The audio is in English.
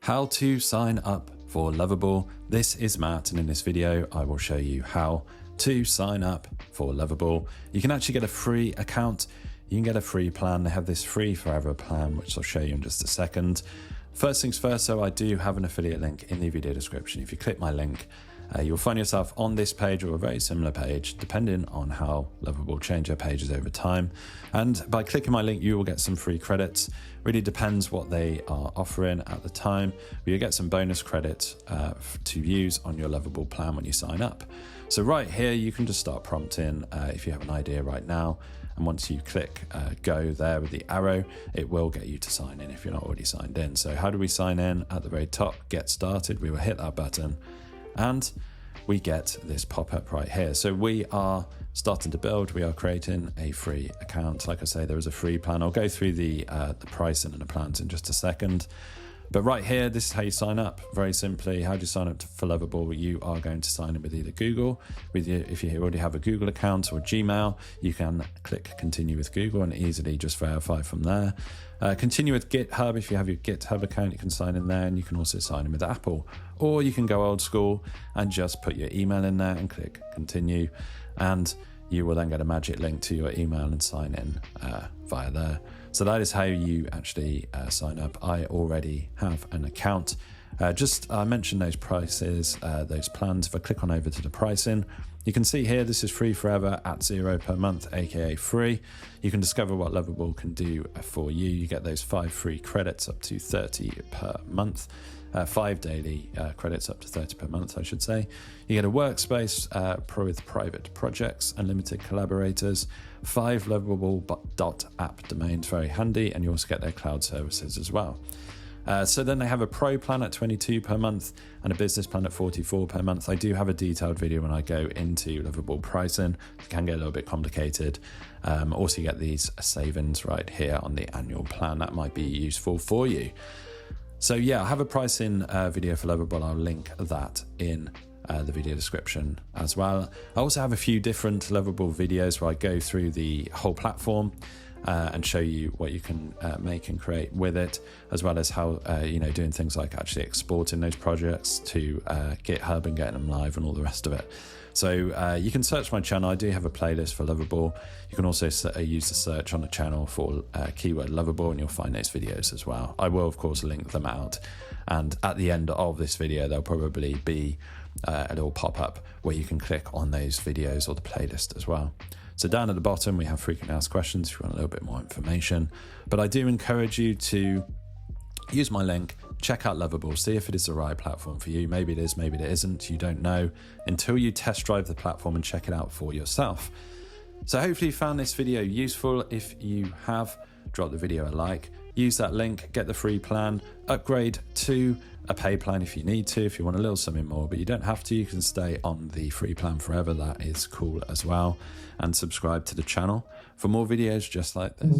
How to sign up for Lovable. This is Matt, and in this video I will show you how to sign up for Lovable. You can actually get a free account. You can get a free plan. They have this free forever plan, which I'll show you in just a second. First things first, so I do have an affiliate link in the video description. If you click my link, you'll find yourself on this page or a very similar page, depending on how Lovable change their pages over time. And by clicking my link, you will get some free credits. Really depends what they are offering at the time. But you get some bonus credits to use on your Lovable plan when you sign up. So right here, you can just start prompting if you have an idea right now. And once you click go there with the arrow, it will get you to sign in if you're not already signed in. So how do we sign in? At the very top, get started. We will hit that button and we get this pop-up right here. So we are starting to build. We are creating a free account. Like I say, there is a free plan. I'll go through the pricing and the plans in just a second. But right here, this is how you sign up. Very simply, how do you sign up for Lovable? You are going to sign in with either Google. If you already have a Google account or Gmail, you can click continue with Google and easily just verify from there. Continue with GitHub. If you have your GitHub account, you can sign in there, and you can also sign in with Apple. Or you can go old school and just put your email in there and click continue. And you will then get a magic link to your email and sign in via there. So that is how you actually sign up. I already have an account. I mentioned those prices, those plans. If I click on over to the pricing, you can see here, this is free forever at $0 per month, aka free. You can discover what Lovable can do for you. You get those 5 free credits up to 30 per month. 5 daily credits up to 30 per month, I should say. You get a workspace with private projects, unlimited collaborators, 5 lovable.dev domains, very handy, and you also get their cloud services as well. So then they have a pro plan at 22 per month and a business plan at 44 per month. I do have a detailed video when I go into Lovable pricing. It can get a little bit complicated. Also, you get these savings right here on the annual plan. That might be useful for you. So yeah, I have a pricing video for Lovable. I'll link that in the video description as well. I also have a few different Lovable videos where I go through the whole platform and show you what you can make and create with it, as well as how, doing things like actually exporting those projects to GitHub and getting them live and all the rest of it. So you can search my channel. I do have a playlist for Lovable. You can also use the search on the channel for keyword Lovable, and you'll find those videos as well. I will, of course, link them out. And at the end of this video, there'll probably be a little pop-up where you can click on those videos or the playlist as well. So down at the bottom, we have frequently asked questions if you want a little bit more information. But I do encourage you to use my link, check out Lovable, see if it is the right platform for you. Maybe it is, maybe it isn't. You don't know until you test drive the platform and check it out for yourself. So hopefully you found this video useful. If you have, drop the video a like, use that link, get the free plan, upgrade to a pay plan if you need to, if you want a little something more, but you don't have to. You can stay on the free plan forever. That is cool as well. And subscribe to the channel for more videos just like this.